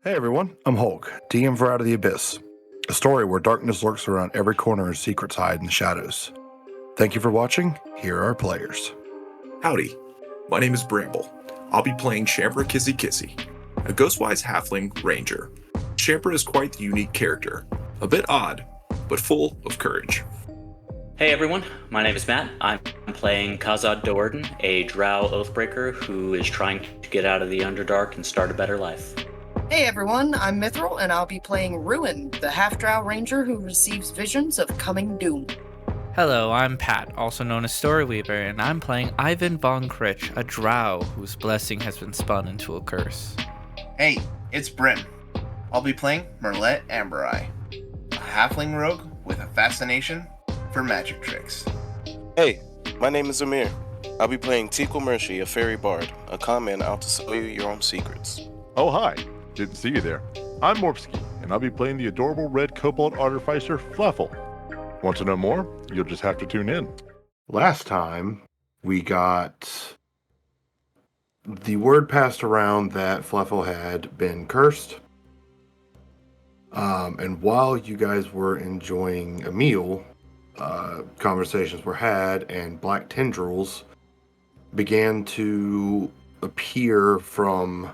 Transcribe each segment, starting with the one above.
Hey everyone, I'm Hulk, DM for Out of the Abyss, a story where darkness lurks around every corner and secrets hide in the shadows. Thank you for watching. Here are our players. Howdy, my name is Bramble. I'll be playing Shampra Kissy Kissy, a ghostwise halfling ranger. Shampra is quite the unique character, a bit odd, but full of courage. Hey everyone, my name is Matt. I'm playing Kazad Doerden, a drow oathbreaker who is trying to get out of the Underdark and start a better life. Hey everyone, I'm Mithril, and I'll be playing Ruin, the half-drow ranger who receives visions of coming doom. Hello, I'm Pat, also known as Storyweaver, and I'm playing Ivan von Critch, a drow whose blessing has been spun into a curse. Hey, it's Bryn. I'll be playing Merlet Ambereye, a halfling rogue with a fascination for magic tricks. Hey, my name is Amir. I'll be playing Tikal Mershi, a fairy bard, a con man out to sell you your own secrets. Oh hi, didn't see you there. I'm Morpsky, and I'll be playing the adorable red kobold artificer Fluffle. Want to know more? You'll just have to tune in. Last time, we got the word passed around that Fluffle had been cursed. And while you guys were enjoying a meal, conversations were had, and black tendrils began to appear from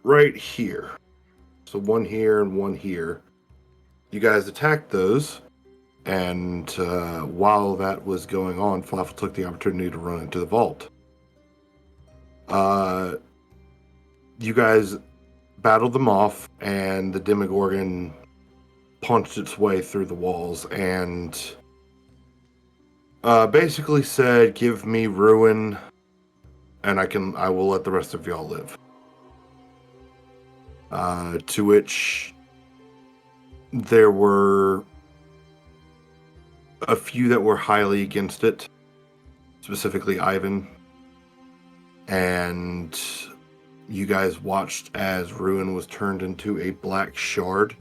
right here. So one here and one here. You guys attacked those, and while that was going on, Fluffle took the opportunity to run into the vault. You guys battled them off, and the Demogorgon punched its way through the walls and basically said, "Give me Ruin, and I will let the rest of y'all live." To which there were a few that were highly against it, specifically Ivan. And you guys watched as Ruin was turned into a black shard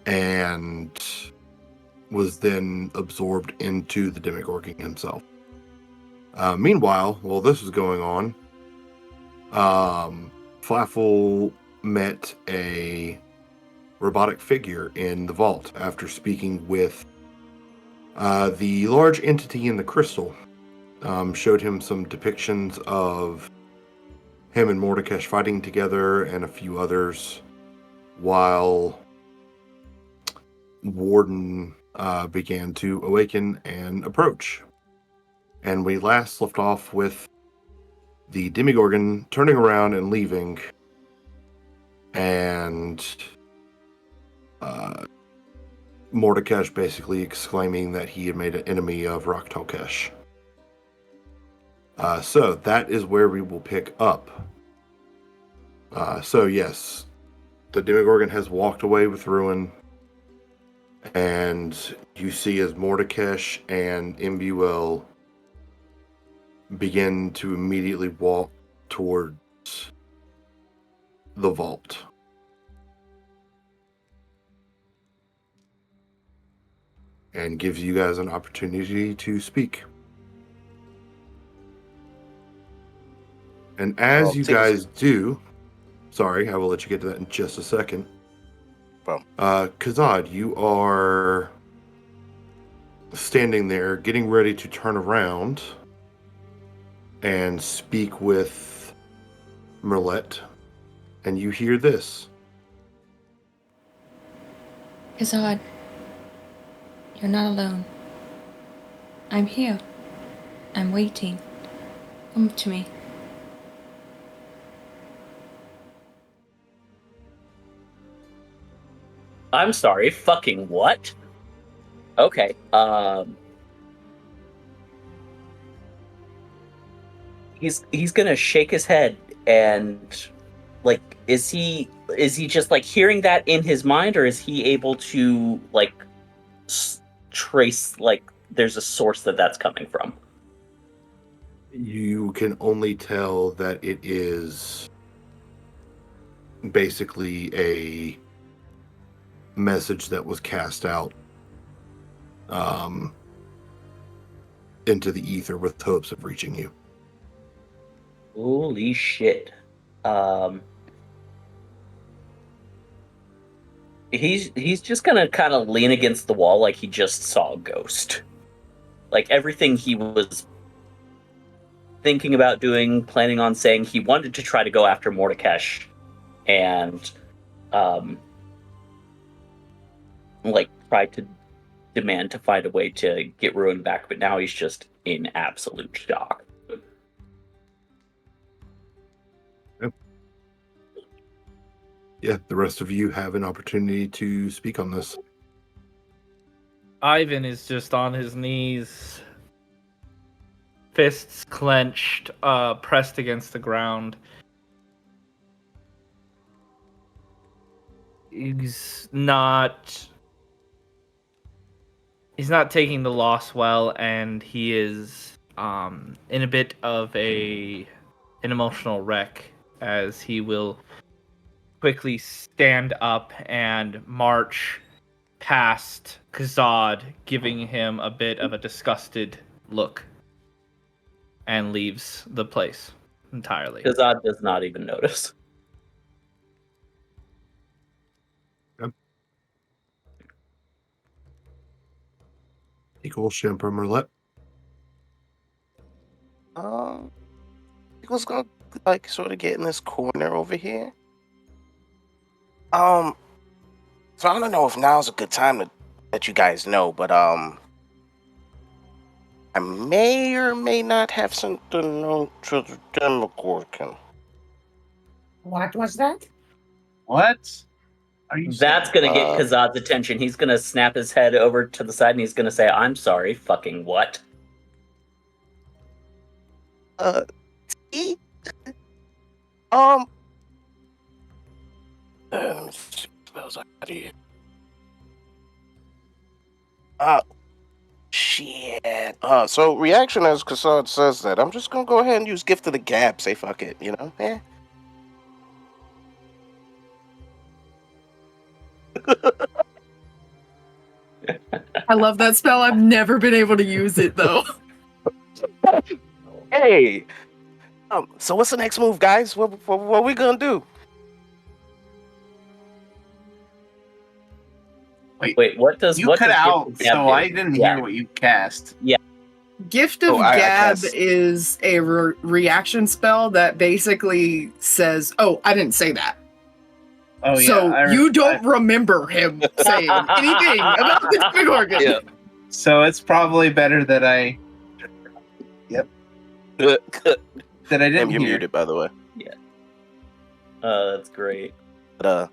and was then absorbed into the Demogorgon himself. Meanwhile, while this was going on, Flaffle met a robotic figure in the vault after speaking with the large entity in the crystal. Showed him some depictions of him and Mordekash fighting together and a few others, while Warden began to awaken and approach. And we last left off with the Demogorgon turning around and leaving, and Mordekash basically exclaiming that he had made an enemy of Raktalkesh. So that is where we will pick up. So yes, the Demogorgon has walked away with Ruin, and you see as Mordekash and Imbuel begin to immediately walk towards the vault. And gives you guys an opportunity to speak. And as you guys do, sorry, I will let you get to that in just a second. Kazad, you are standing there, getting ready to turn around and speak with Merlet, and you hear this. Kazad, you're not alone. I'm here. I'm waiting. Come to me. I'm sorry, fucking what? Okay, He's gonna shake his head and, like, is he just, like, hearing that in his mind, or is he able to, like, trace, like, there's a source that's coming from? You can only tell that it is basically a message that was cast out into the ether with hopes of reaching you. Holy shit. He's just gonna kind of lean against the wall like he just saw a ghost. Like everything he was thinking about doing, planning on saying, he wanted to try to go after Mordekash and um like try to demand to find a way to get Ruin back, but now he's just in absolute shock. Yeah, the rest of you have an opportunity to speak on this. Ivan is just on his knees, fists clenched, pressed against the ground. He's not taking the loss well, and he is in a bit of an emotional wreck, as he will quickly stand up and march past Kazad, giving him a bit of a disgusted look, and leaves the place entirely. Kazad does not even notice. Equal Shampoo Merlet. He was gonna like sort of get in this corner over here. So I don't know if now's a good time to let you guys know, but I may or may not have something known to the Demogorgon. What was that? What? Are you That's saying? gonna get Kazad's attention. He's gonna snap his head over to the side and he's gonna say, "I'm sorry, fucking what?" T? Let me see what spells I got here. Shit. So reaction as Kassad says that, I'm just gonna go ahead and use Gift of the Gab. Say fuck it, you know? Eh. I love that spell. I've never been able to use it though. Hey. So what's the next move, guys? What are we gonna do? Wait, what does You what cut does out, Gift of Gab so do? I didn't hear what you cast. Yeah. Gift of I Gab cast- is a reaction spell that basically says, "Oh, I didn't say that." Oh So yeah. you don't remember him saying anything about the Demogorgon. Yeah. So it's probably better that I. Yep. That I didn't you're hear. muted, by the way. Yeah. That's great. But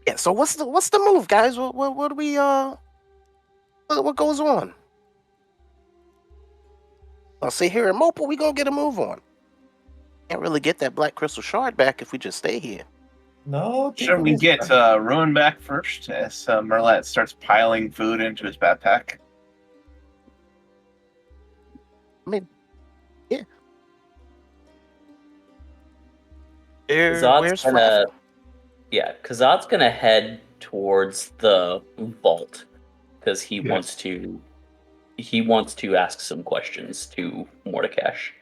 yeah. So what's the move, guys? What do we what goes on? I'll see here in Mopal, we gonna get a move on. Can't really get that black crystal shard back if we just stay here. No, should we get Ruin back first as Merlet starts piling food into his backpack? I mean, yeah. Where's Kazad's gonna head towards the vault because he wants to ask some questions to Mordekash.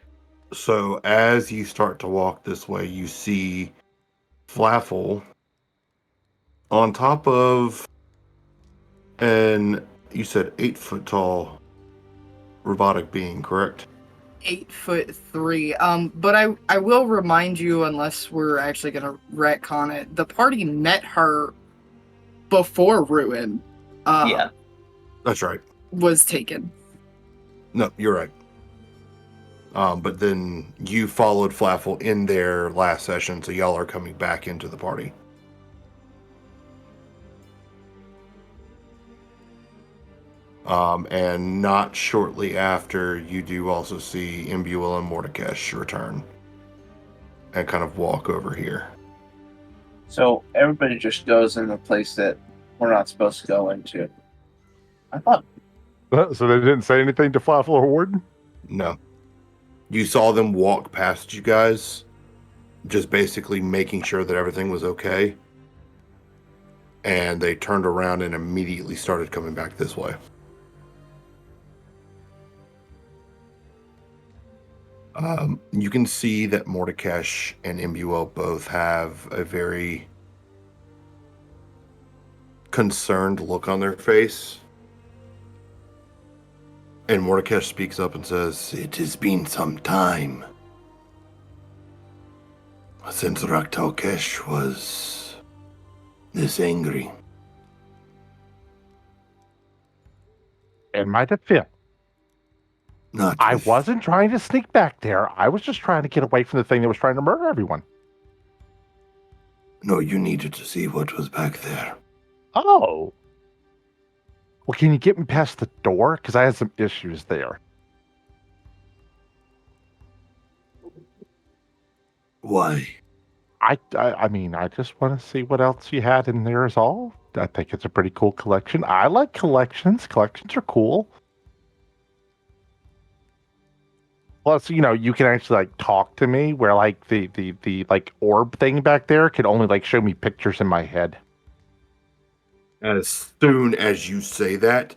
So as you start to walk this way, you see Flaffle on top of you said 8-foot tall robotic being, correct? 8'3". But I will remind you, unless we're actually gonna retcon it, the party met her before Ruin. Yeah, that's right. Was taken. No, you're right. But then you followed Flaffle in their last session, so y'all are coming back into the party. And not shortly after, you do also see Imbuel and Mordekash return and kind of walk over here. So everybody just goes in the place that we're not supposed to go into. I thought. So they didn't say anything to Flaffle or Warden? No. You saw them walk past you guys, just basically making sure that everything was okay. And they turned around and immediately started coming back this way. You can see that Mordekash and Imbuel both have a very concerned look on their face. And Mordekash speaks up and says, "It has been some time since Raktokesh was this angry." In my defense, Not I with- wasn't trying to sneak back there. I was just trying to get away from the thing that was trying to murder everyone. No, you needed to see what was back there. Oh. Well, can you get me past the door? Because I had some issues there. Why? I mean, I just want to see what else you had in there is all. I think it's a pretty cool collection. I like collections. Collections are cool. Plus, you can actually like talk to me where like the like orb thing back there could only like show me pictures in my head. As soon as you say that,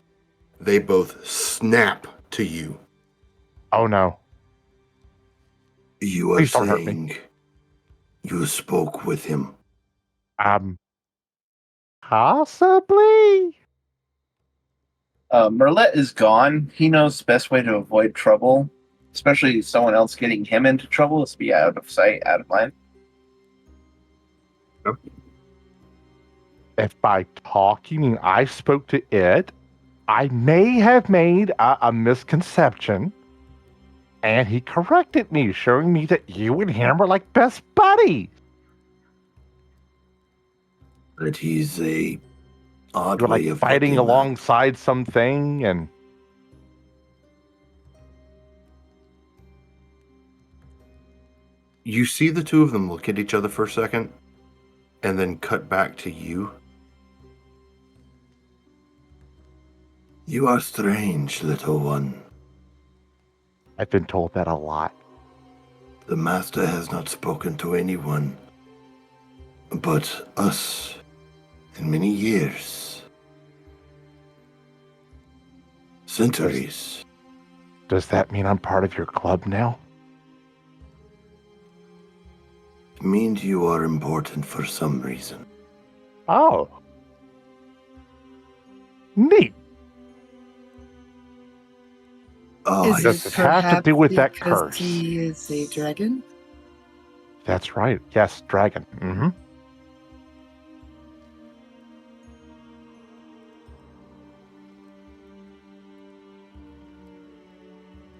they both snap to you. Oh no. You are Please don't hurt me. saying you spoke with him. Possibly. Merlet is gone. He knows the best way to avoid trouble, especially someone else getting him into trouble, is to be out of sight, out of mind. If by talking you mean I spoke to it, I may have made a misconception. And he corrected me, showing me that you and him were like best buddies. That he's a odd You were way like of fighting looking at- alongside something, and You see the two of them look at each other for a second, and then cut back to you. You are strange, little one. I've been told that a lot. The master has not spoken to anyone but us in many years. Centuries. Does that mean I'm part of your club now? It means you are important for some reason. Oh. Neat. Oh, Is Does it it have to perhaps do with that because curse? he is a dragon? That's right. Yes, dragon. Mm-hmm.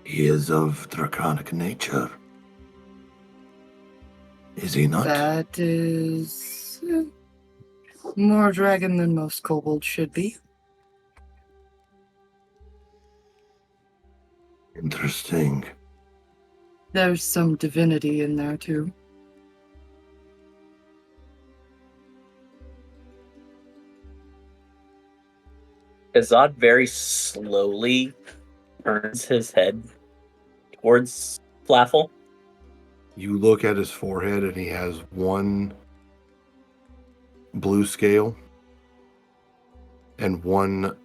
he is of draconic nature. Is he not? That is more dragon than most kobolds should be. Interesting. There's some divinity in there too. Azad very slowly turns his head towards Flaffle. You look at his forehead and he has one blue scale and one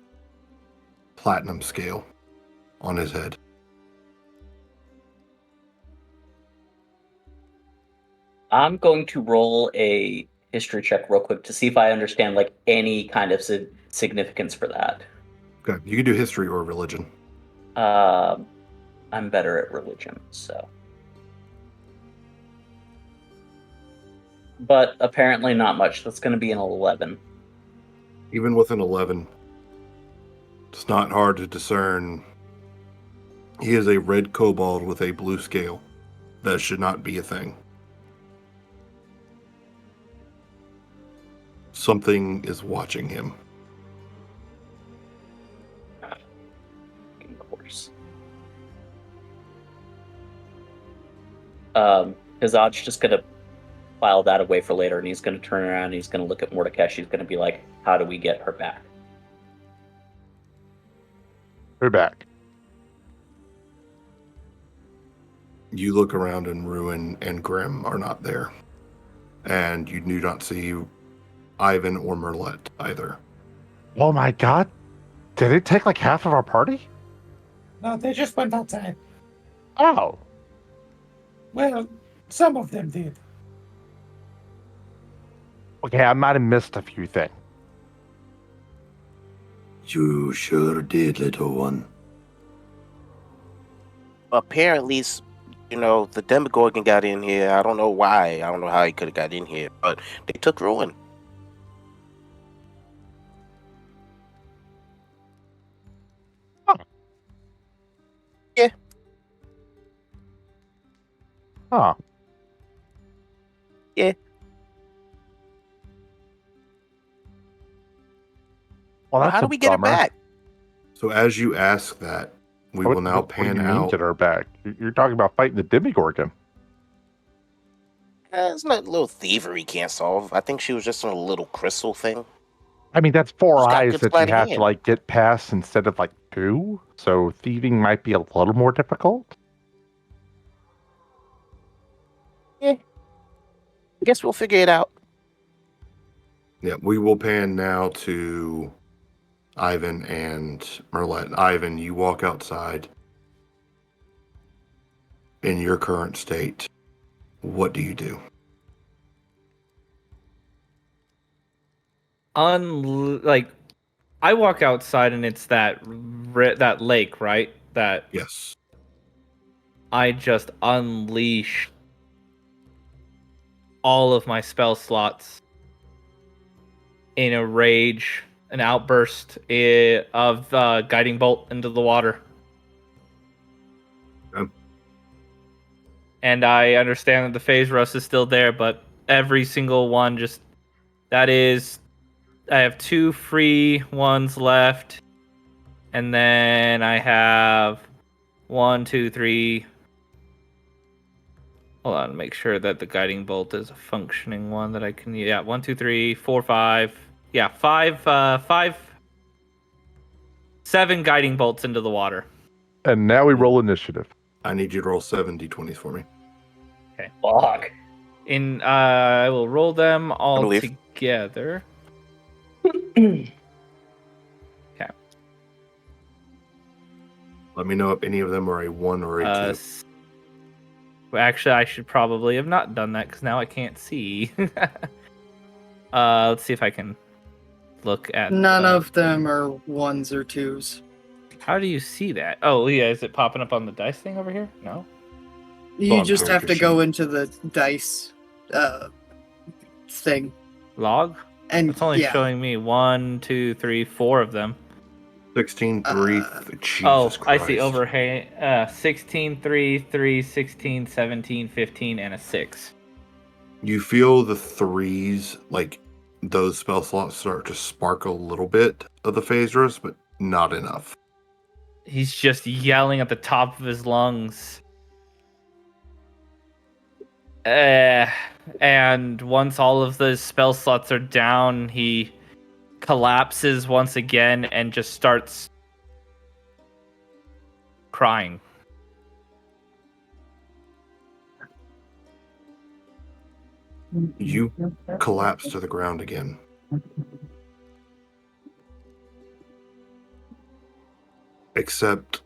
platinum scale on his head. I'm going to roll a history check real quick to see if I understand like any kind of significance for that. Okay, you can do history or religion. I'm better at religion, so. But apparently not much. That's going to be an 11. Even with an 11, it's not hard to discern. He is a red kobold with a blue scale. That should not be a thing. Something is watching him. Of course. Azad's just going to file that away for later, and he's going to turn around and he's going to look at Mordekash. He's going to be like, how do we get her back? We're back. You look around and Ruin and Grim are not there. And you do not see Ivan or Merlet either. Oh my god. Did it take like half of our party? No, they just went outside. Oh. Well, some of them did. Okay, I might have missed a few things. You sure did, little one. Apparently, the Demogorgon got in here. I don't know why. I don't know how he could have got in here, but they took Ruin. Huh. Yeah. Huh. Yeah. Well, Well, that's how do a we get it bummer. back? So as you ask that, we will now What do pan you mean out. get her back? You're talking about fighting the Demogorgon. It's not a little thievery can't solve. I think she was just on a little crystal thing. I mean, that's 4 She's got eyes good that you sleight of have to hand. like get past instead of like 2. So thieving might be a little more difficult. Yeah. I guess we'll figure it out. Yeah, we will pan now to Ivan and Merlet. Ivan, you walk outside in your current state. What do you do? I walk outside and it's that lake, right? That Yes. I just unleash all of my spell slots in a rage, an outburst of guiding bolt into the water. Okay. And I understand that the phase rust is still there, but every single one I have 2 free ones left, and then I have 1, 2, 3. Hold on, make sure that the guiding bolt is a functioning one that I can. Yeah, 1, 2, 3, 4, 5. Yeah, 7 guiding bolts into the water. And now we roll initiative. I need you to roll 7 d20s for me. Okay. Fuck. I will roll them all believe. together. Okay. Let me know if any of them are a 1 or a 2. Well, actually, I should probably have not done that because now I can't see. Let's see if I can look at. None of them are 1s or 2s. How do you see that? Oh, yeah. Is it popping up on the dice thing over here? No. You on just have to character go sheet. into the dice thing. Log? And It's only yeah. showing me 1, 2, 3, 4 of them. 16, 3. Jesus Oh, Christ. I see overhang. 16, 3, 3, 16, 17, 15, and a 6. You feel the 3s, like those spell slots start to sparkle a little bit of the phasers, but not enough. He's just yelling at the top of his lungs. And once all of the spell slots are down, he collapses once again and just starts crying. You collapse to the ground again. Except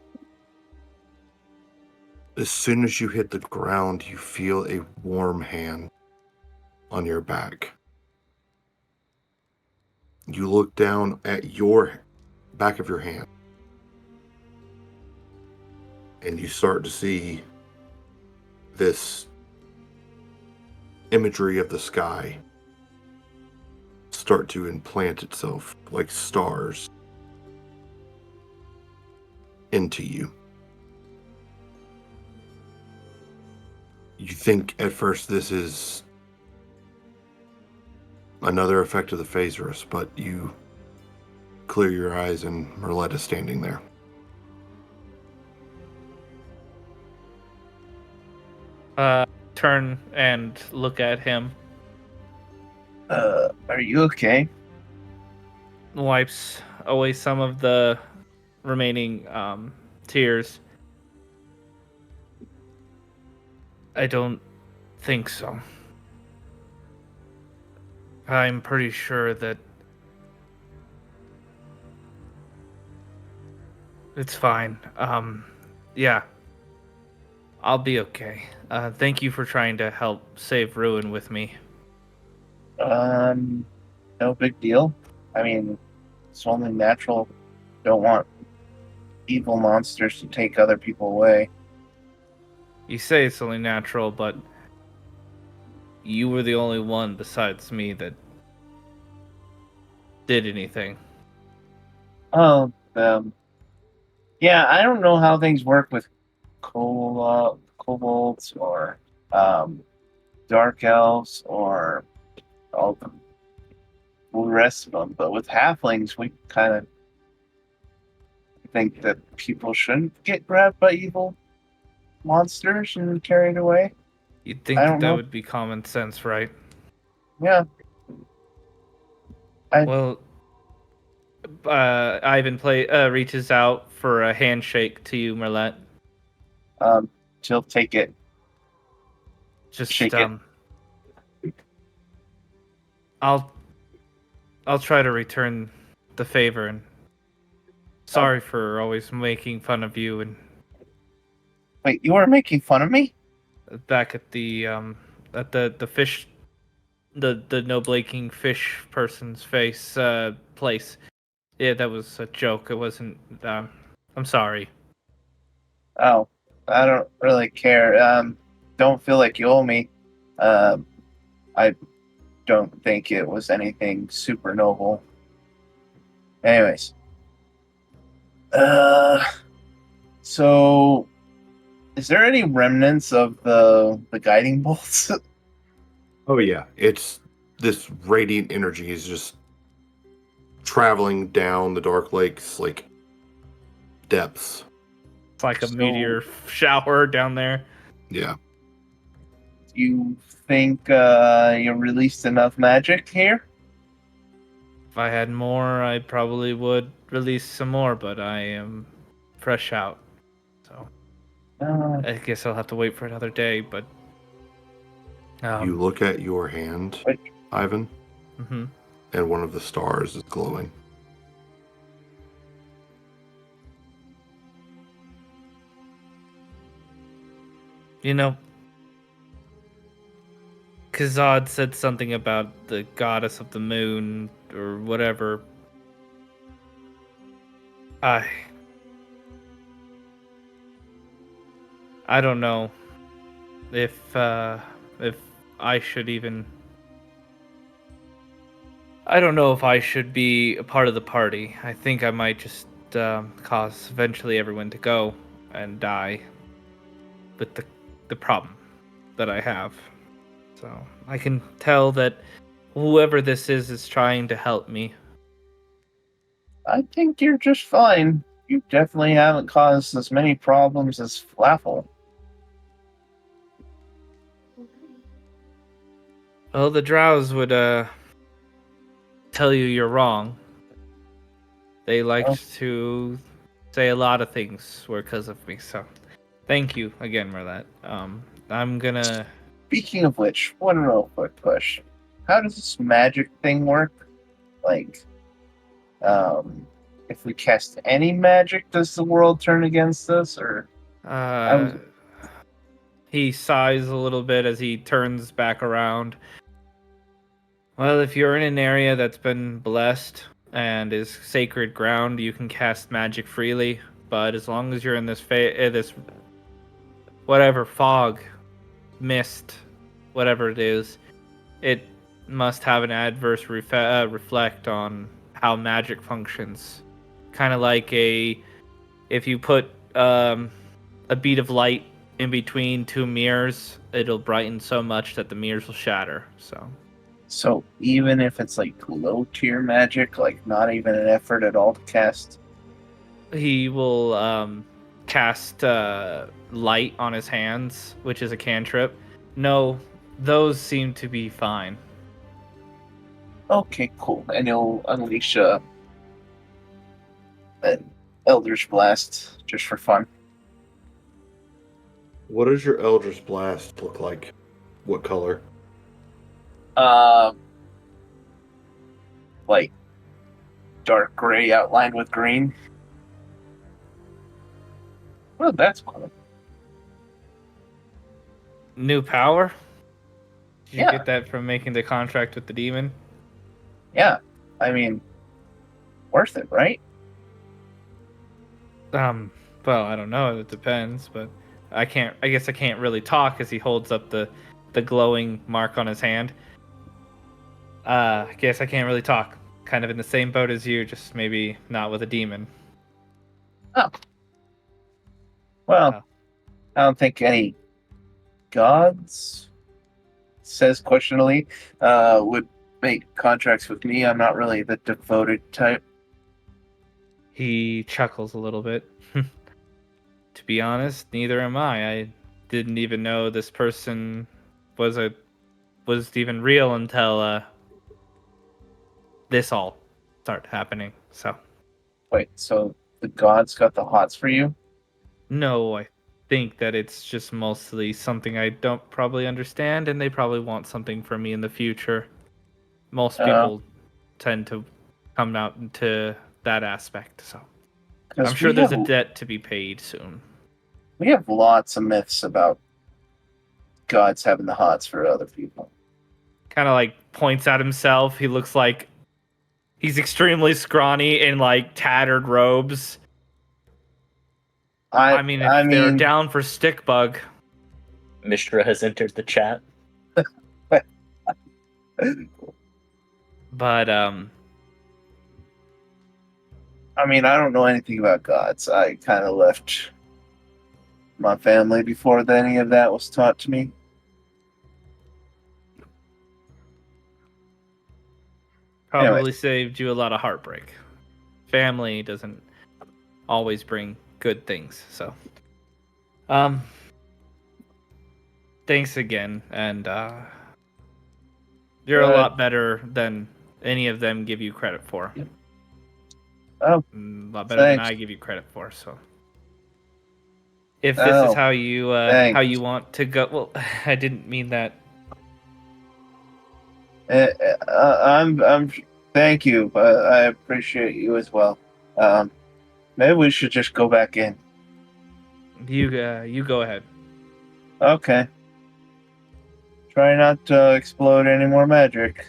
as soon as you hit the ground, you feel a warm hand on your back. You look down at your back of your hand, and you start to see this imagery of the sky start to implant itself like stars into you. You think at first this is another effect of the phasers, but you clear your eyes and Merlet is standing there. Turn and look at him. Are you okay? Wipes away some of the remaining tears. I don't think so. I'm pretty sure that it's fine. Yeah. I'll be okay. Thank you for trying to help save Ruin with me. No big deal. I mean, it's only natural. Don't want evil monsters to take other people away. You say it's only natural, but you were the only one besides me that did anything. Oh, yeah, I don't know how things work with kobolds or dark elves or all the rest of them, but with halflings, we kind of think that people shouldn't get grabbed by evil monsters and carried away. You'd think I that don't that know. would be common sense, right? Yeah. Well, Ivan reaches out for a handshake to you, Merlet. She'll take it. Just Shake it. I'll try to return the favor, and sorry for always making fun of you. And Wait, you were making fun of me? back at the fish, the no blinking fish person's face place. Yeah, that was a joke. It wasn't. I'm sorry. Oh, I don't really care. Don't feel like you owe me. I don't think it was anything super noble. Anyways. So is there any remnants of the guiding bolts? Oh yeah, it's this radiant energy is just traveling down the Dark Lake's like depths. It's like a meteor shower down there. Yeah. You think you released enough magic here? If I had more, I probably would release some more, but I am fresh out. So I guess I'll have to wait for another day, but You look at your hand, Ivan, mhm. and one of the stars is glowing. You know, Kazad said something about the goddess of the moon or whatever. I don't know if I should even. I don't know if I should be a part of the party. I think I might just cause eventually everyone to go and die with the problem that I have. So I can tell that whoever this is trying to help me. I think you're just fine. You definitely haven't caused as many problems as Flaffle. Well, the drows would tell you you're wrong. They liked to say a lot of things were because of me, so thank you again, Merlet. I'm gonna... Speaking of which, one real quick question. How does this magic thing work? Like, if we cast any magic, does the world turn against us, or... He sighs a little bit as he turns back around. Well, if you're in an area that's been blessed and is sacred ground, you can cast magic freely. But as long as you're in this this whatever fog, mist, whatever it is, it must have an adverse reflect on how magic functions. Kind of like if you put a bead of light in between two mirrors, it'll brighten so much that the mirrors will shatter. So even if it's like low tier magic, like not even an effort at all to cast? He will cast light on his hands, which is a cantrip. No, those seem to be fine. Okay, cool. And he'll unleash an Elder's Blast just for fun. What does your Eldritch Blast look like? What color? Like dark gray outlined with green. Well, that's cool. New power? Did you Yeah. get that from making the contract with the demon? Yeah. I mean, worth it, right? Well, I don't know. It depends, but I guess I can't really talk as he holds up the glowing mark on his hand. I guess I can't really talk. Kind of in the same boat as you, just maybe not with a demon. Oh. Well, Oh. I don't think any gods, says questioningly, would make contracts with me. I'm not really the devoted type. He chuckles a little bit. To be honest, neither am I. I didn't even know this person was even real until this all started happening. So Wait, so the gods got the hots for you? no, I think that it's just mostly something I don't probably understand, and they probably want something from me in the future. Most people tend to come out into that aspect, so I'm Because sure there's a debt to be paid soon. we have lots of myths about gods having the hots for other people. Kind of like points at himself. He looks like he's extremely scrawny in like tattered robes. I mean, if they're down for stick bug. Mishra has entered the chat. But I mean, I don't know anything about gods. I kind of left my family before any of that was taught to me. probably saved you a lot of heartbreak. Family doesn't always bring good things, so thanks again, and you're a lot better than any of them give you credit for. Oh, a lot better than I give you credit for. So, if this is how you want to go, well, I didn't mean that. I'm. Thank you, but I appreciate you as well. Maybe we should just go back in. You go ahead. Okay. Try not to explode any more magic.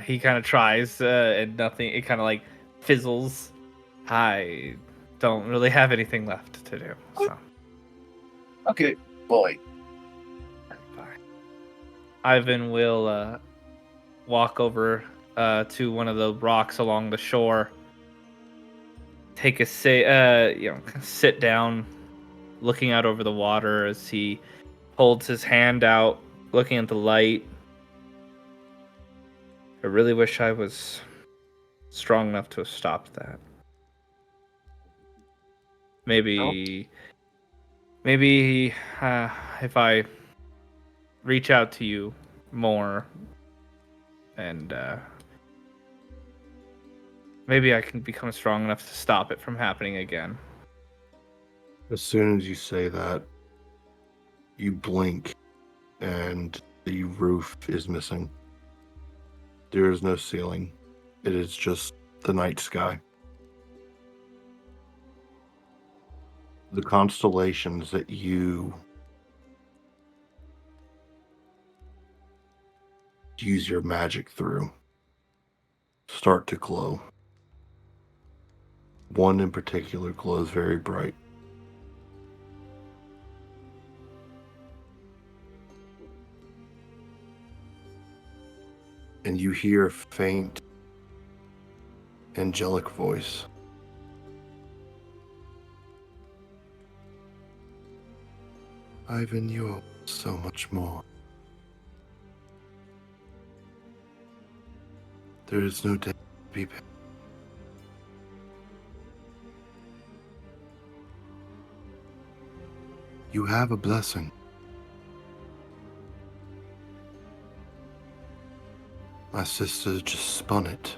He kind of tries, and nothing. It kind of like fizzles. I don't really have anything left to do. So. Okay, boy. Bye. Ivan will walk over to one of the rocks along the shore. Take a sit down, looking out over the water as he holds his hand out, looking at the light. I really wish I was strong enough to have stopped that. Maybe if I reach out to you more, and maybe I can become strong enough to stop it from happening again. As soon as you say that, you blink, and the roof is missing. There is no ceiling. It is just the night sky. The constellations that you use your magic through start to glow. One in particular glows very bright. And you hear a faint, angelic voice. Ivan, you owe so much more. There is no debt to be paid. You have a blessing. My sister just spun it.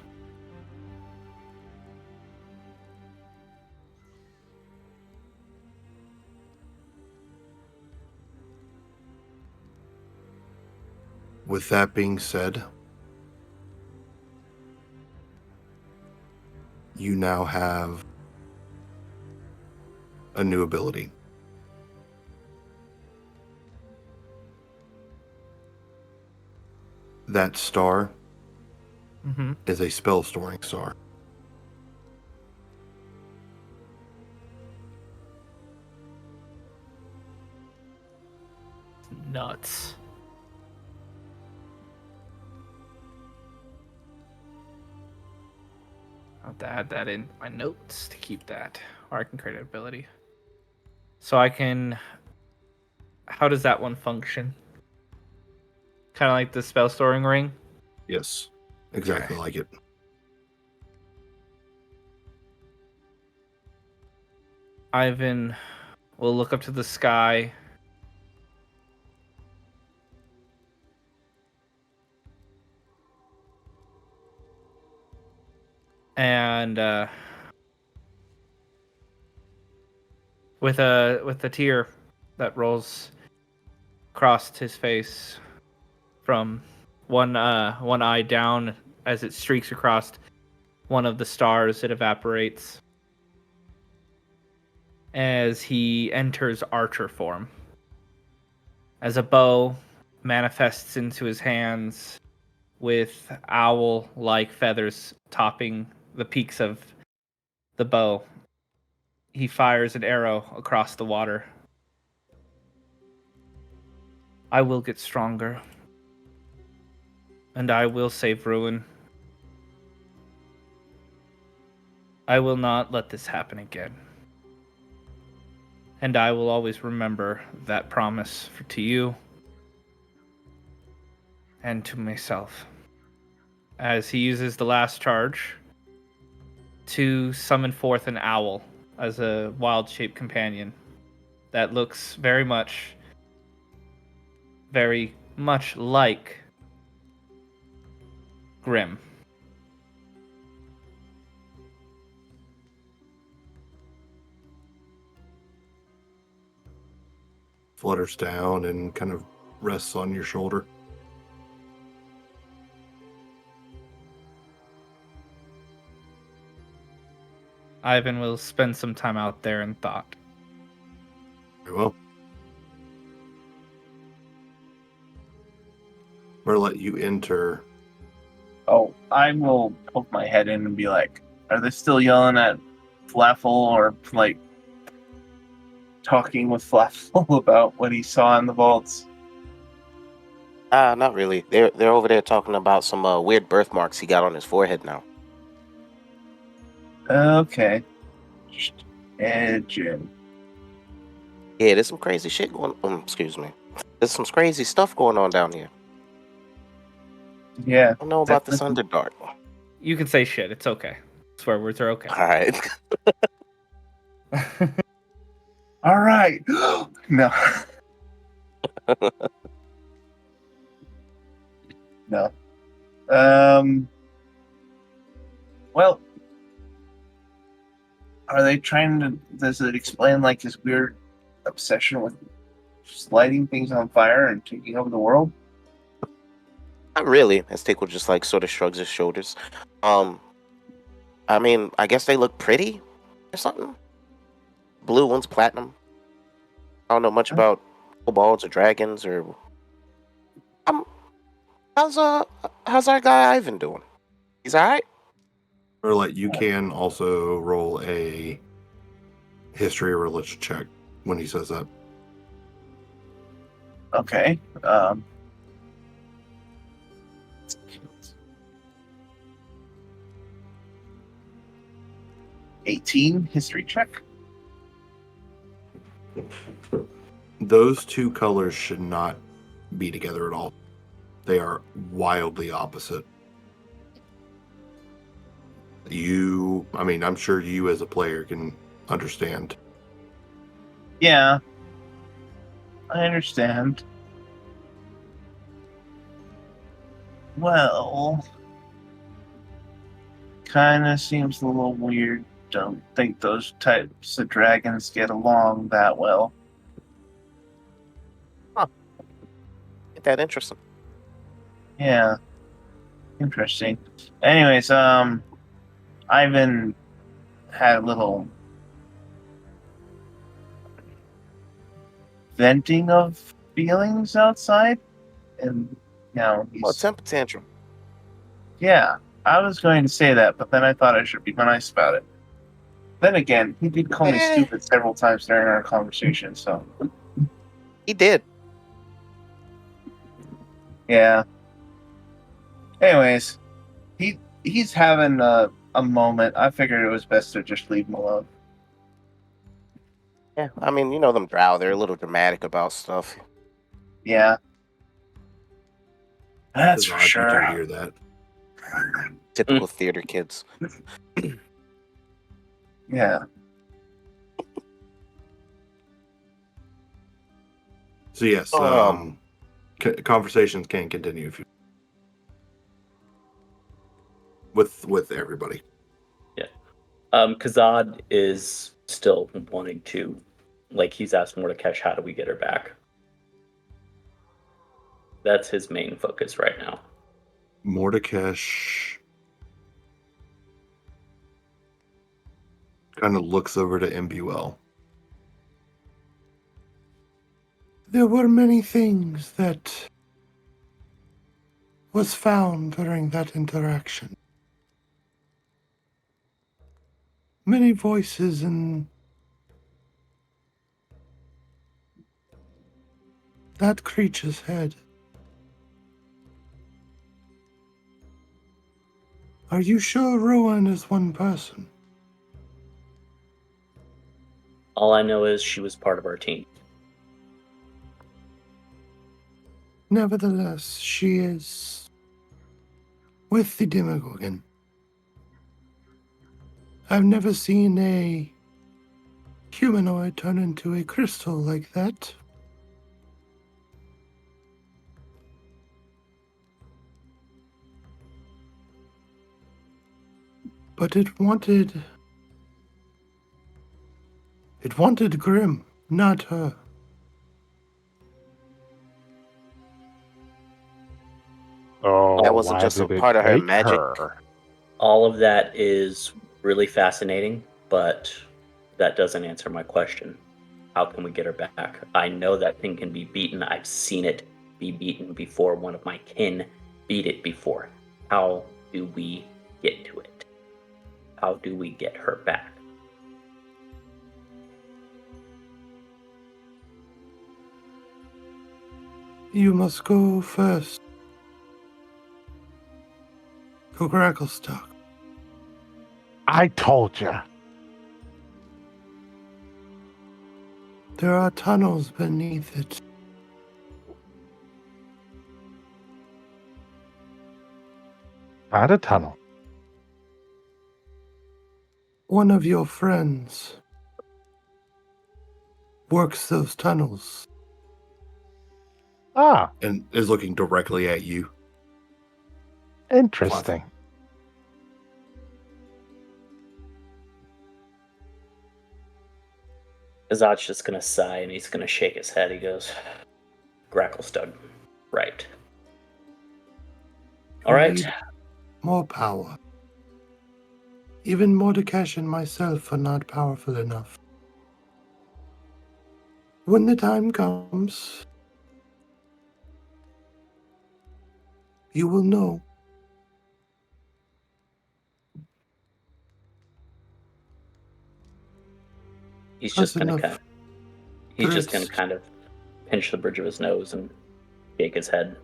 With that being said, you now have a new ability. that star Mm-hmm. is a spell storing star. Nuts. I'll have to add that in my notes to keep that. Or I can create an ability. So I can... How does that one function? Kind of like the spell storing ring? Yes, exactly Okay. like it. Ivan will look up to the sky. And with a tear that rolls across his face from one eye down as it streaks across one of the stars, it evaporates as he enters archer form. As a bow manifests into his hands with owl-like feathers topping the peaks of the bow, he fires an arrow across the water. I will get stronger, and I will save Ruin. I will not let this happen again. And I will always remember that promise to you and to myself. As he uses the last charge to summon forth an owl as a wild-shaped companion that looks very much like Grim. Flutters down and kind of rests on your shoulder. Ivan will spend some time out there in thought. Very well. We're gonna let you enter. Oh, I will poke my head in and be like, are they still yelling at Flaffle or, like, talking with Flaffle about what he saw in the vaults? Not really. They're over there talking about some weird birthmarks he got on his forehead now. Okay. Just edging. Yeah, there's some crazy shit going on. Excuse me. There's some crazy stuff going on down here. Yeah. I don't know about this definitely. Underdark. You can say shit, it's okay. Swear words are okay. Alright. All right. No. No. Well, are they trying to? Does it explain like his weird obsession with just lighting things on fire and taking over the world? Not really. As Tickle just like sort of shrugs his shoulders. I mean, I guess they look pretty or something. Blue one's platinum. I don't know much about kobolds or dragons or. How's our guy Ivan doing? He's alright? Or let you can also roll a history or religion check when he says that. Okay. 18 history check. Those two colors should not be together at all. They are wildly opposite. I'm sure you as a player can understand. Yeah. I understand. Well, kind of seems a little weird. Don't think those types of dragons get along that well. Ain't that interesting? Yeah. Interesting. Anyways, Ivan had a little venting of feelings outside, and Now Oh, he's temper tantrum. yeah. I was going to say that, but then I thought I should be nice about it. Then again, he did call me stupid several times during our conversation, so He did. yeah. Anyways, he's having a moment. I figured it was best to just leave him alone. Yeah, I mean, you know them drow. They're a little dramatic about stuff. Yeah. That's It's for odd you sure. can hear that. Typical theater kids. Yeah. So yes, conversations can continue if you with everybody. Kazad is still wanting to, like, he's asked Mordekash, how do we get her back? That's his main focus right now. Mordekash kind of looks over to Imbuel. There were many things that was found during that interaction. Many voices in that creature's head. Are you sure Rowan is one person? All I know is she was part of our team. Nevertheless, she is with the Demogorgon. I've never seen a humanoid turn into a crystal like that. But it wanted Grim, not her. Oh, That wasn't why just a did it part of her take magic. her? All of that is really fascinating, but that doesn't answer my question. How can we get her back? I know that thing can be beaten. I've seen it be beaten before. One of my kin beat it before. How do we get to it? How do we get her back? You must go first. Go Gracklestock. I told you. There are tunnels beneath it. Find a tunnel. One of your friends works those tunnels. Ah, And is looking directly at you. interesting. Azad's just gonna sigh and he's gonna shake his head. He goes, Gracklestug, right. All You right. need more power. Even Mordekash and myself are not powerful enough. When the time comes, you will know. He's just gonna enough kind of pinch the bridge of his nose and shake his head.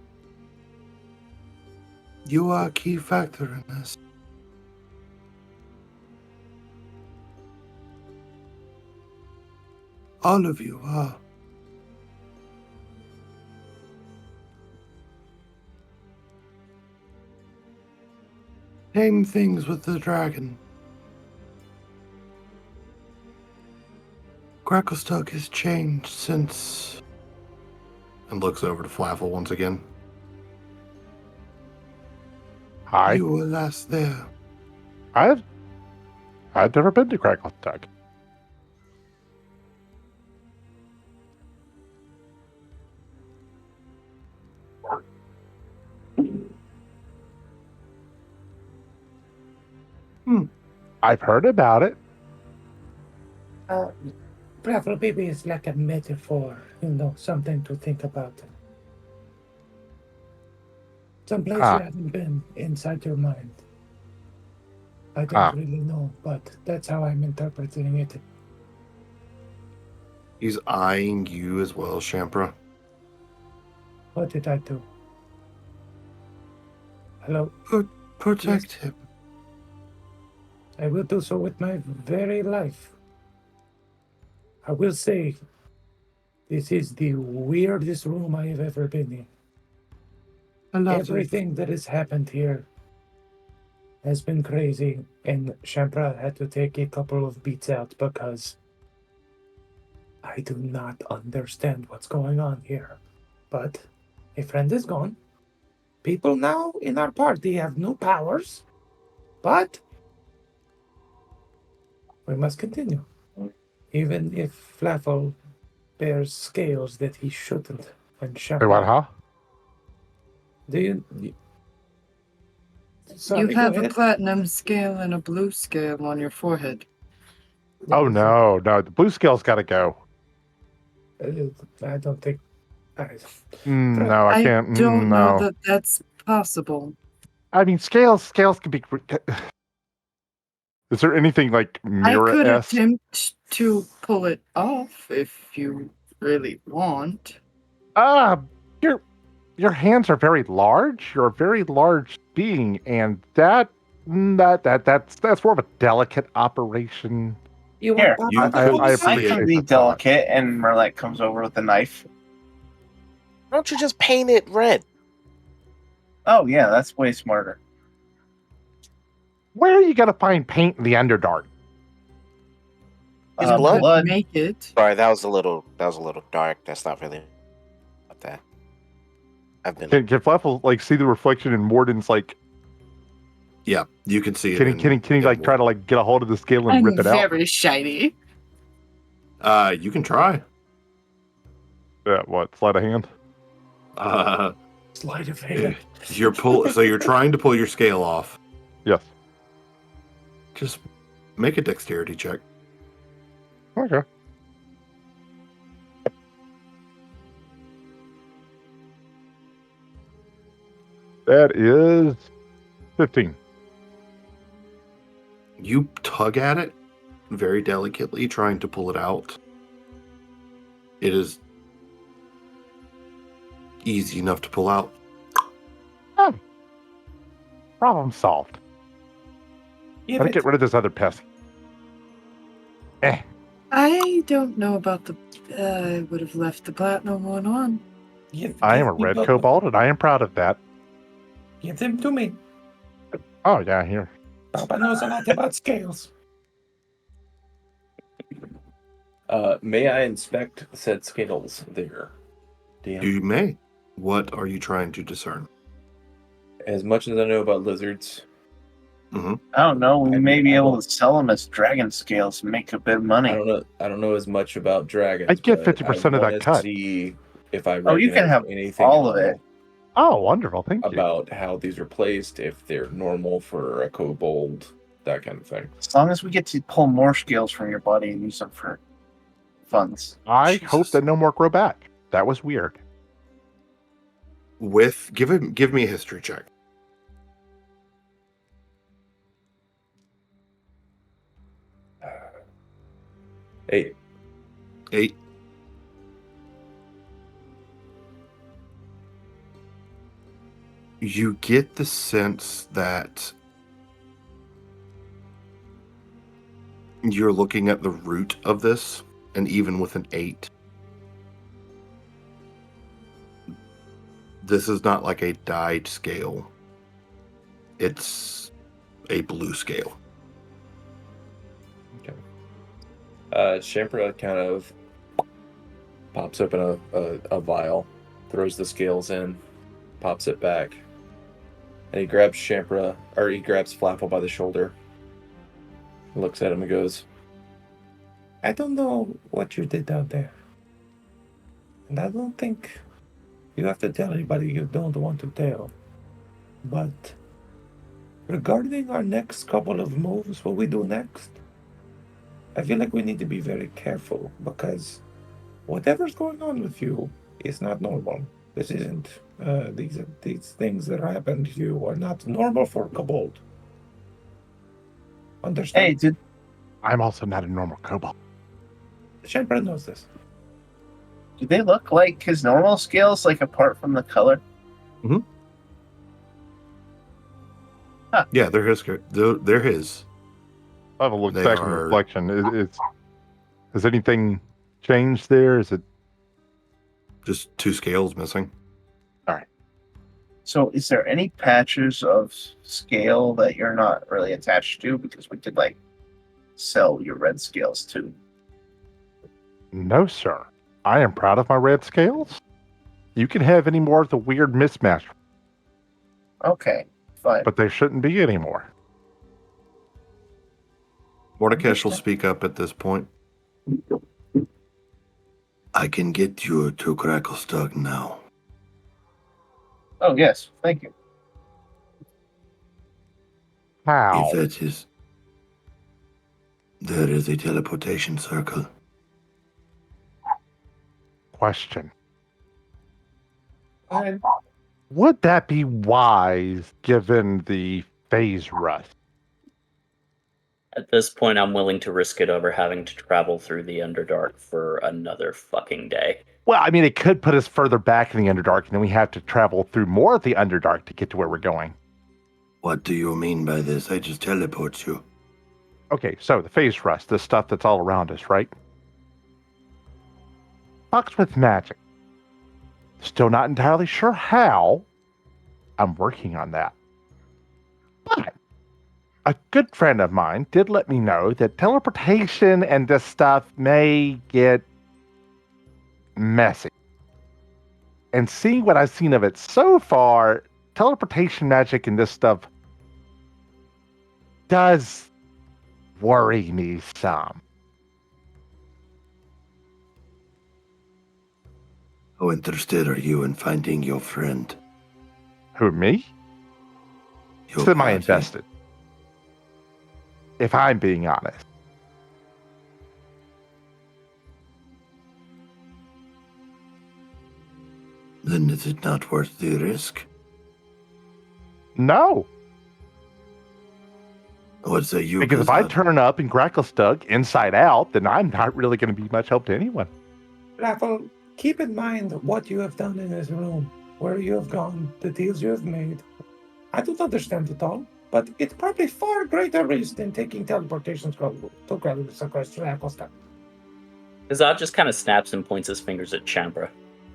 You are a key factor in this. All of you are. Same things with the dragon. Gracklestock has changed since... And looks over to Flaffle once again. Hi. You were last there. I've never been to Cracklestuck. I've heard about it. Bravo baby is like a metaphor, something to think about. Someplace Ah. you haven't been inside your mind. I don't really know, but that's how I'm interpreting it. He's eyeing you as well, Shampra. What did I do? Hello? Protect him. I will do so with my very life. I will say, this is the weirdest room I have ever been in. Everything that has happened here has been crazy, and Shampra had to take a couple of beats out because I do not understand what's going on here. But a friend is gone. People now in our party have new powers, but we must continue. Even if Flaffle bears scales that he shouldn't. And Wait, what, Shampra, huh? do you... You Sorry, have go a ahead. platinum scale and a blue scale on your forehead. Oh, no. The blue scale's got to go. I don't think... No, I can't. don't know No. that that's possible. I mean, scales can be. Is there anything like I could mirror-esque? attempt to pull it off if you really want. Your hands are very large. You're a very large being, and that's more of a delicate operation. You Here, want I I appreciate can the be thought. delicate, and Merlette comes over with a knife. Why don't you just paint it red? Oh yeah, that's way smarter. Where are you gonna find paint in the Underdark? His You blood? could make it. Sorry, that was a little dark. That's not really about that. I've been. Can Fluffle like see the reflection in Morden's like? Yeah, you can see it. Can he like try to like get a hold of the scale and I'm rip it out? very shiny. You can try. Yeah, what? Sleight of hand? Sleight of hand. So you're trying to pull your scale off. Yes. Just make a dexterity check. Okay. That is 15. You tug at it very delicately, trying to pull it out. It is easy enough to pull out. Oh. Problem solved. Gotta get rid of this other pest. I don't know about the. I would have left the platinum one on. I am a red kobold, and I am proud of that. Give them to me. Oh, yeah, here. Papa knows a lot about scales. May I inspect said scales there? DM? You may. What are you trying to discern? As much as I know about lizards. Mm-hmm. I don't know. We may be able to sell them as dragon scales and make a bit of money. I don't know as much about dragons. I'd get but 50% of I that wanna cut. See if I Oh, you can recognize have anything all of it. Oh, wonderful. Thank you. about how these are placed, if they're normal for a kobold, that kind of thing. As long as we get to pull more scales from your body and use them for funds. I hope that no more grow back. That was weird. Give me a history check. Eight. You get the sense that you're looking at the root of this, and even with an 8, this is not like a dyed scale. It's a blue scale. Okay. Shampra kind of pops open a vial, throws the scales in, pops it back, and he grabs Flaffle by the shoulder, looks at him and goes, I don't know what you did out there. And I don't think you have to tell anybody you don't want to tell. But regarding our next couple of moves, what we do next, I feel like we need to be very careful because whatever's going on with you is not normal. This isn't. These things that happened to you are not normal for kobold. Understand? Hey, I'm also not a normal kobold. Shepard knows this. do they look like his normal scales, like apart from the color? Yeah, they're his. They're his. I have a look They back in are- reflection. Has anything changed there? Is it Just 2 scales missing. So, is there any patches of scale that you're not really attached to? Because we could like sell your red scales too. no, sir? I am proud of my red scales. You can have any more of the weird mismatch, Okay, fine. but they shouldn't be anymore. Mordekash will speak up at this point. I can get you to Cracklestug now. Oh yes, thank you. How? If that is... There is a teleportation circle. Question. Would that be wise given the phase rust? At this point, I'm willing to risk it over having to travel through the Underdark for another fucking day. Well, I mean, it could put us further back in the Underdark, and then we have to travel through more of the Underdark to get to where we're going. What do you mean by this? I just teleport you. Okay, so the phase rust, the stuff that's all around us, right? Fucks with magic. Still not entirely sure how. I'm working on that. But a good friend of mine did let me know that teleportation and this stuff may get messy. And seeing what I've seen of it so far, teleportation magic and this stuff does worry me some. How interested are you in finding your friend? Who, me? Your party? Semi-invested. If I'm being honest. Then is it not worth the risk? No. What say you? Because if I Kazad? turn up in Gracklestug inside out, then I'm not really going to be much help to anyone. Raffle, keep in mind what you have done in this room, where you have gone, the deals you have made. I don't understand it all, but it's probably far greater risk than taking teleportation scroll to Cracklestug. Azad just kind of snaps and points his fingers at Chambra.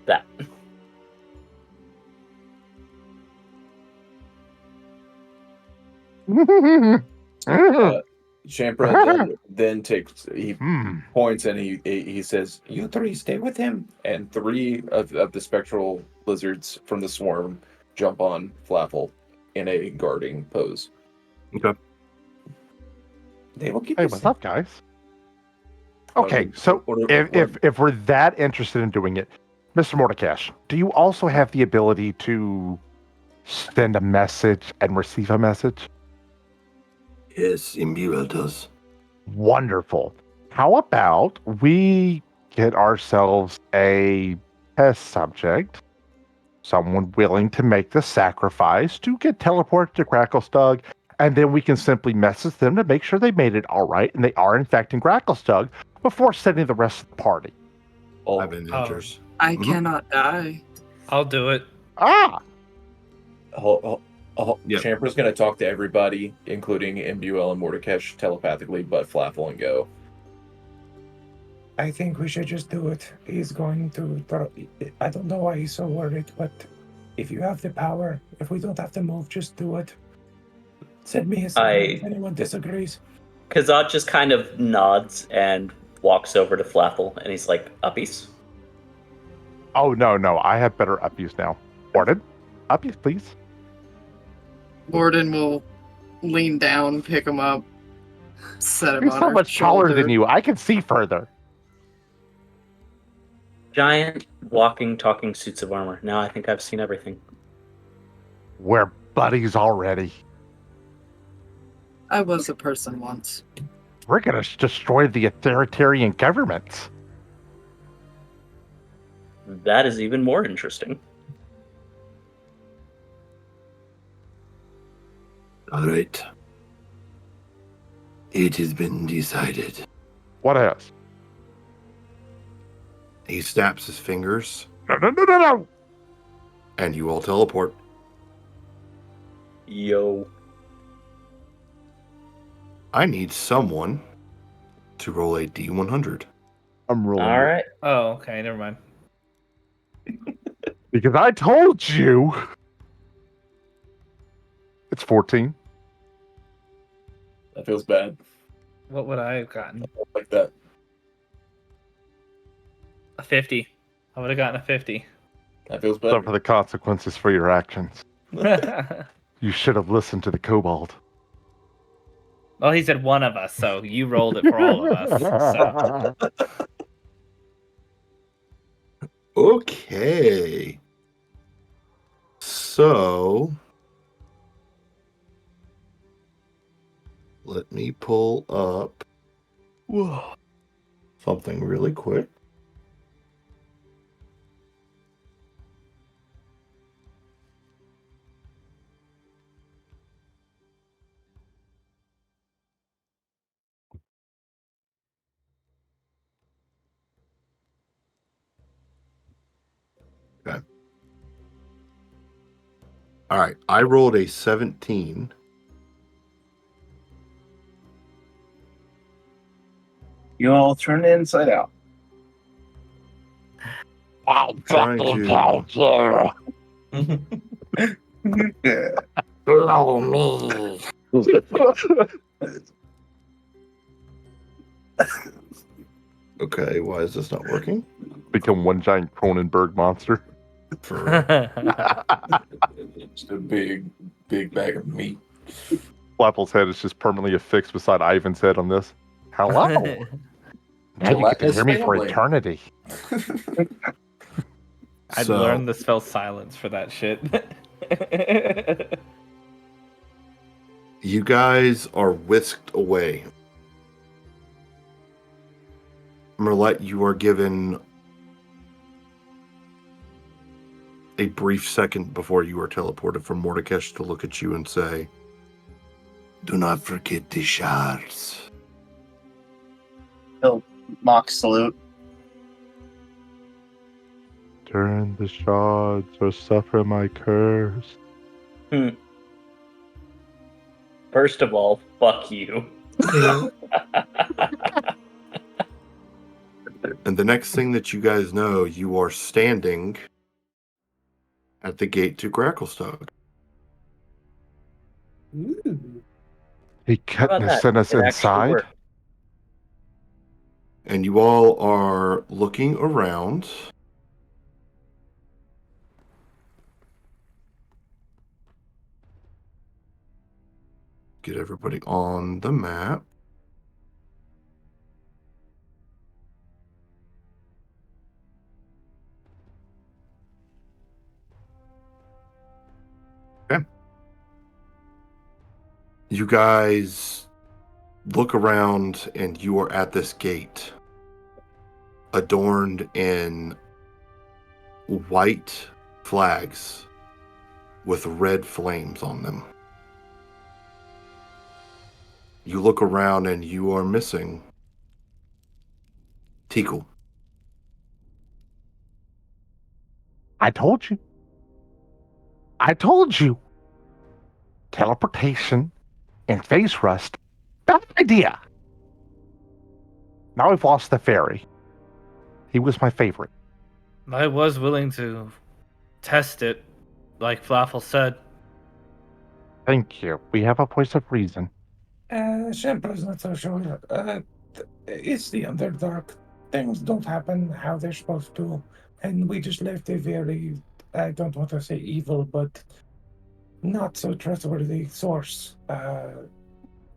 That. Champra then takes he Hmm. points and he says, "You three stay with him." And 3 of the spectral lizards from the swarm jump on Flaffle in a guarding pose. Okay. They will keep Hey, you what's safe. up, guys? Okay, so What- if we're that interested in doing it, Mr. Mordekash, do you also have the ability to send a message and receive a message? Yes, Imbuel does. Wonderful. How about we get ourselves a test subject, someone willing to make the sacrifice to get teleported to Gracklestug, and then we can simply message them to make sure they made it all right and they are in fact in Gracklestug before sending the rest of the party. I've been enters. I Mhm. cannot die. I'll do it. Ah! Yep. Champra's going to talk to everybody, including Imbuel and Mordekash, telepathically, but Flaffle and Go. I think we should just do it. He's going to throw. I don't know why he's so worried, but if you have the power, if we don't have to move, just do it. Send me a signal if anyone disagrees. Kazad just kind of nods and walks over to Flaffle, and he's like, "Uppies." Oh, no, I have better uppies now. Warden, uppies, please. Warden will lean down, pick him up, set him He's on so her much taller than shoulder. you. I can see further. Giant, walking, talking suits of armor. Now I think I've seen everything. We're buddies already. I was a person once. We're going to destroy the authoritarian government. That is even more interesting. All right. It has been decided. What has? He snaps his fingers, No. and you all teleport. Yo. I need someone to roll a D100. I'm rolling All it. right. Oh, okay, never mind. Because I told you. It's 14. That feels bad. What would I have gotten? Like that. A 50. I would have gotten a 50. That feels better. Suffer the consequences for your actions. You should have listened to the kobold. Well, he said one of us, so you rolled it for all of us. So. Okay. So, let me pull up something really quick. Okay. All right. I rolled a 17. You all turn inside out. I Trying to- Blow me. Okay, why is this not working? Become one giant Cronenberg monster. Just a big bag of meat. Flapple's head is just permanently affixed beside Ivan's head on this. Hello. Now you get to Gelatinous hear me for family. eternity. I'd So- learn the spell silence for that shit. You guys are whisked away. Merlette, you are given a brief second before you are teleported for Mordekash to look at you and say, "Do not forget the shards." Mock salute. Turn the shards or suffer my curse. First of all, fuck you. And the next thing that you guys know, you are standing at the gate to Gracklestug. He How about couldn't have that? sent us It actually inside. worked. And you all are looking around. Get everybody on the map. Okay. You guys look around and you are at this gate adorned in white flags with red flames on them. You look around and you are missing Tikal. I told you. I told you. Teleportation and face rust. Bad idea. Now we've lost the fairy. He was my favorite. I was willing to test it, like Flaffle said. Thank you. We have a voice of reason. Shempra's not so sure. It's the Underdark. Things don't happen how they're supposed to. And we just left a very, I don't want to say evil, but not so trustworthy source.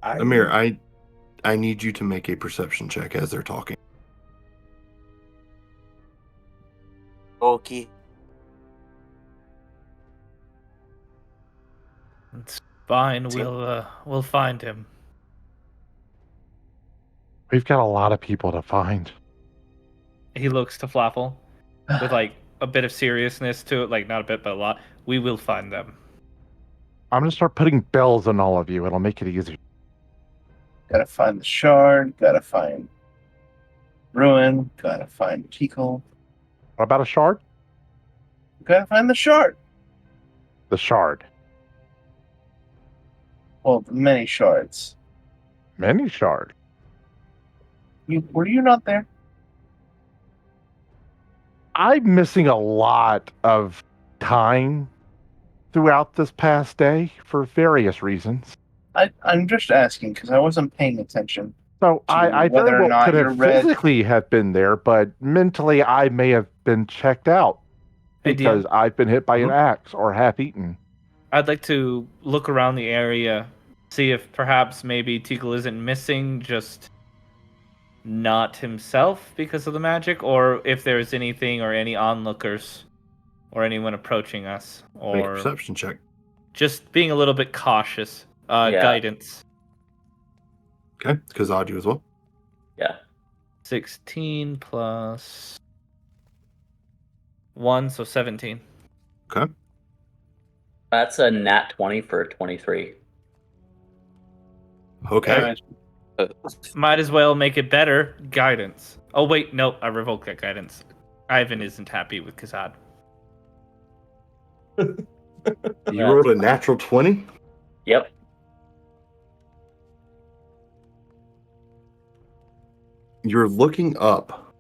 Amir, I need you to make a perception check as they're talking. Okay. It's fine. We'll find him. We've got a lot of people to find. He looks to Flaffle with like a bit of seriousness to it, like not a bit, but a lot. We will find them. I'm gonna start putting bells on all of you. It'll make it easier. Gotta find the shard. Gotta find ruin. Gotta find Tickle. What about a shard? Gotta find the shard. The shard. Well, the many shards. Many shard. Were you not there? I'm missing a lot of time throughout this past day for various reasons. I'm just asking because I wasn't paying attention. So to I very whether or well not could you're have red. physically have been there, but mentally I may have been checked out Hey, because DM. I've been hit by an axe or half-eaten. I'd like to look around the area, see if perhaps maybe Teagle isn't missing, just not himself because of the magic, or if there's anything or any onlookers or anyone approaching us, Make a or perception check. just being a little bit cautious. Yeah. Guidance. Okay, Kazadu as well. Yeah. 16 plus 1, so 17. Okay. That's a nat 20 for 23. Okay. Might as well make it better. Guidance. Oh, wait, no, I revoked that guidance. Ivan isn't happy with Kazad. You rolled a natural 20? Yep. You're looking up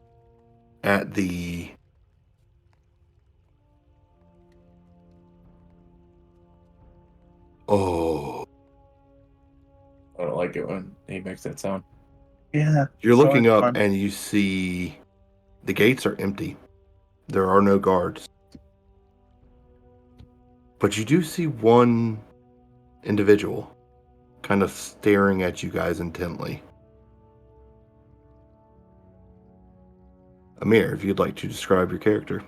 at the oh. I don't like it when he makes that sound. Yeah. You're so looking it's up fun. and you see the gates are empty. There are no guards. But you do see one individual kind of staring at you guys intently. Amir, if you'd like to describe your character.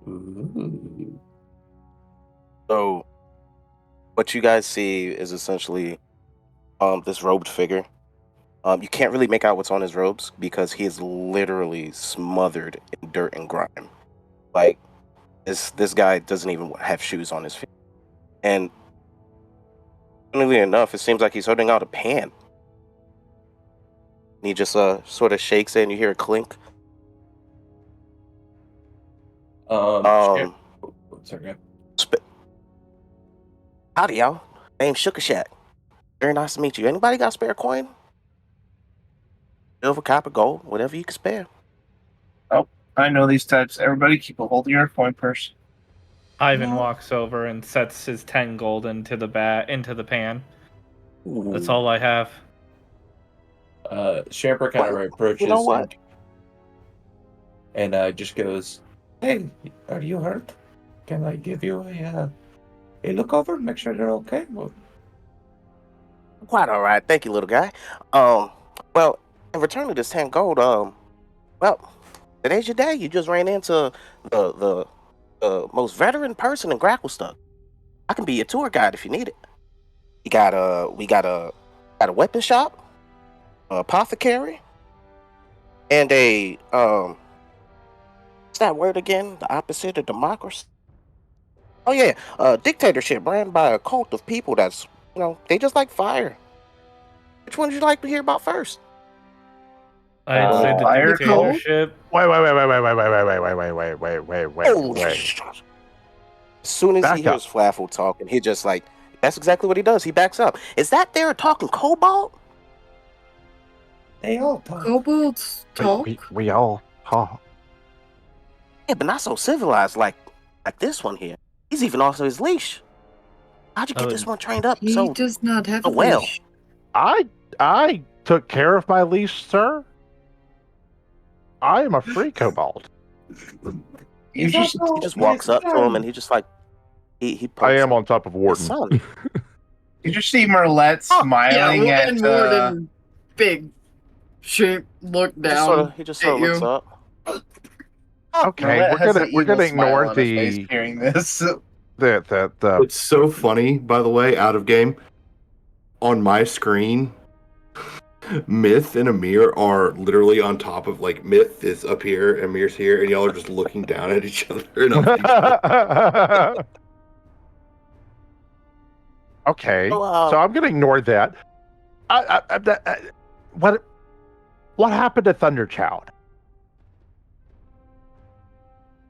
Ooh. So, what you guys see is essentially this robed figure. You can't really make out what's on his robes because he is literally smothered in dirt and grime. Like, this guy doesn't even have shoes on his feet. And funnily enough, it seems like he's holding out a pan. And he just sort of shakes it and you hear a clink. Sorry, man. Howdy, y'all. Name's Shack. Very nice to meet you. Anybody got a spare coin? Silver, copper, gold, whatever you can spare. Oh, I know these types. Everybody keep a hold of your coin purse. Ivan walks over and sets his 10 gold into the pan. That's all I have. Shamper kind of approaches You know what? and just goes, "Hey, are you hurt? Can I give you a look over, make sure they're okay?" Well, Quite all right. Thank you, little guy. Well, in return to this 10 gold, well, today's your day. You just ran into the most veteran person in Gracklestuck. I can be your tour guide if you need it. We got a weapon shop, an apothecary, and a what's that word again? The opposite of democracy. Oh yeah, dictatorship ran by a cult of people that's, they just like fire. Which one would you like to hear about first? I'd say the Fire dictatorship. Wait. Oh, as soon as Back he hears Flaffle talking, he just like, that's exactly what he does. He backs up. Is that there talking cobalt? they all talk. Kobolds talk? We all talk. Yeah, but not so civilized like this one here. He's even off his leash. How'd you get this one trained up He so does not have a well? leash. I took care of my leash, sir. I am a free kobold. You just He just walks up to him and he just like he pokes I am him. on top of Warden. Son. you just see Merlette smiling yeah, at and Warden, big shape, look down. He just sort of at looks you. up. Okay, Merlette has an we're gonna evil smile ignore on his face hearing this. the It's so funny, by the way, out of game. On my screen, Myth and Amir are literally on top of, like, Myth is up here, Amir's here, and y'all are just looking down at each other. And up at each other. Okay, Oh, so I'm going to ignore that. What happened to Thunderchild?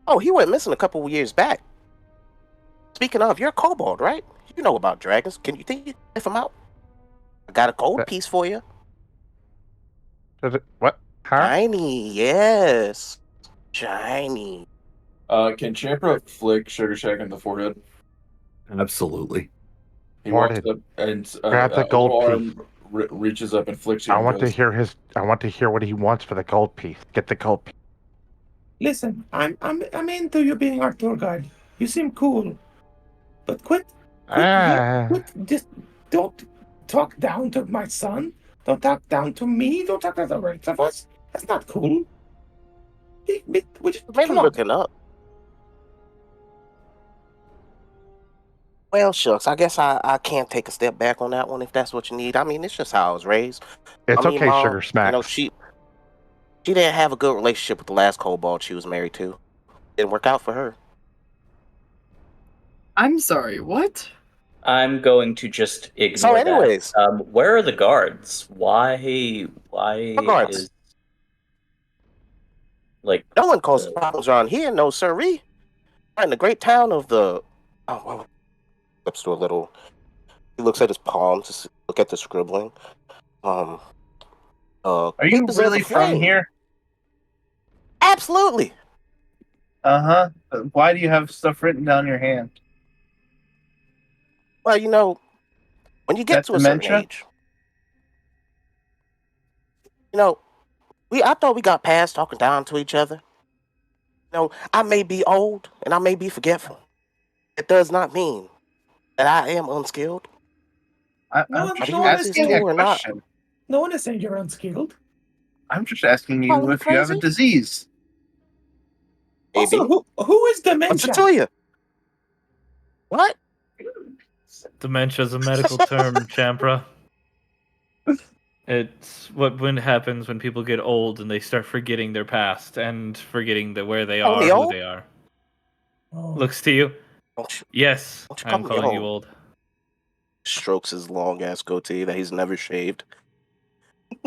Oh, he went missing a couple of years back. Speaking of, you're a kobold, right? You know about dragons. Can you think you can sniff them out? I got a gold piece for you. What? Huh? Shiny, yes. Shiny. Can Champra flick Sugar Shack in the forehead? Absolutely. He Morted, walks up and grab the a little gold arm reaches up and flicks you I and want to goes, hear what he wants for the gold piece. Get the gold piece. Listen, I'm into you being our tour guide. You seem cool, but quit, just don't talk down to my son. Don't talk down to me. Don't talk to the rest of us. That's not cool. Maybe Come on. looking up. Well, shucks. I guess I can't take a step back on that one if that's what you need. I mean, it's just how I was raised. It's I mean, okay, Mom, Sugar Smacks. she didn't have a good relationship with the last kobold she was married to. Didn't work out for her. I'm sorry, what? I'm going to just ignore So, anyways, that. Where are the guards? Why guards? is like No one causes problems around here, no sirree. Right in the great town of the. Oh, well, flips to a little. He looks at his palms to look at the scribbling. Are you Papers of really the from flame. here? Absolutely. Uh-huh. Why do you have stuff written down your hand? Well, you know, when you get That to a certain dementia? age, you know, I thought we got past talking down to each other. You know, I may be old and I may be forgetful. It does not mean that I am unskilled. I'm just asking a question. No one is saying you're unskilled. I'm just asking Calling you me if you have a crazy? disease. Maybe. Also, who is dementia? What's it to you? What? Dementia is a medical term, Champra. It's what happens when people get old and they start forgetting their past and forgetting where they Call are, me who old? they are. Oh. Looks to you. Yes, Don't you I'm call me calling you old. old. Strokes his long ass goatee that he's never shaved.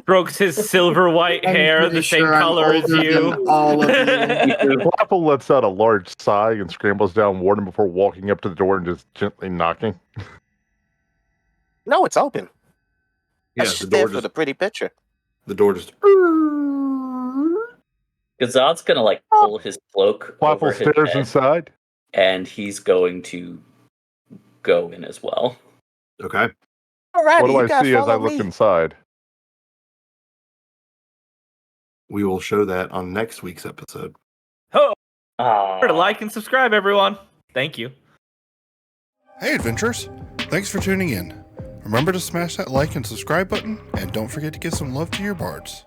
Strokes his silver white I'm hair, pretty the same sure I'm color as older you. than all of you. Flaffle lets out a large sigh and scrambles down Warden before walking up to the door and just gently knocking. No, it's open. Yeah, That's the just door there for just the pretty picture. the door just Gazad's gonna like pull his cloak over Flaffle his stares head, inside. and he's going to go in as well. okay. Alrighty, What do you I guys see as I follow look me. inside? We will show that on next week's episode. Oh, Ah. remember to like and subscribe, everyone. Thank you. Hey, adventurers! Thanks for tuning in. Remember to smash that like and subscribe button, and don't forget to give some love to your bards.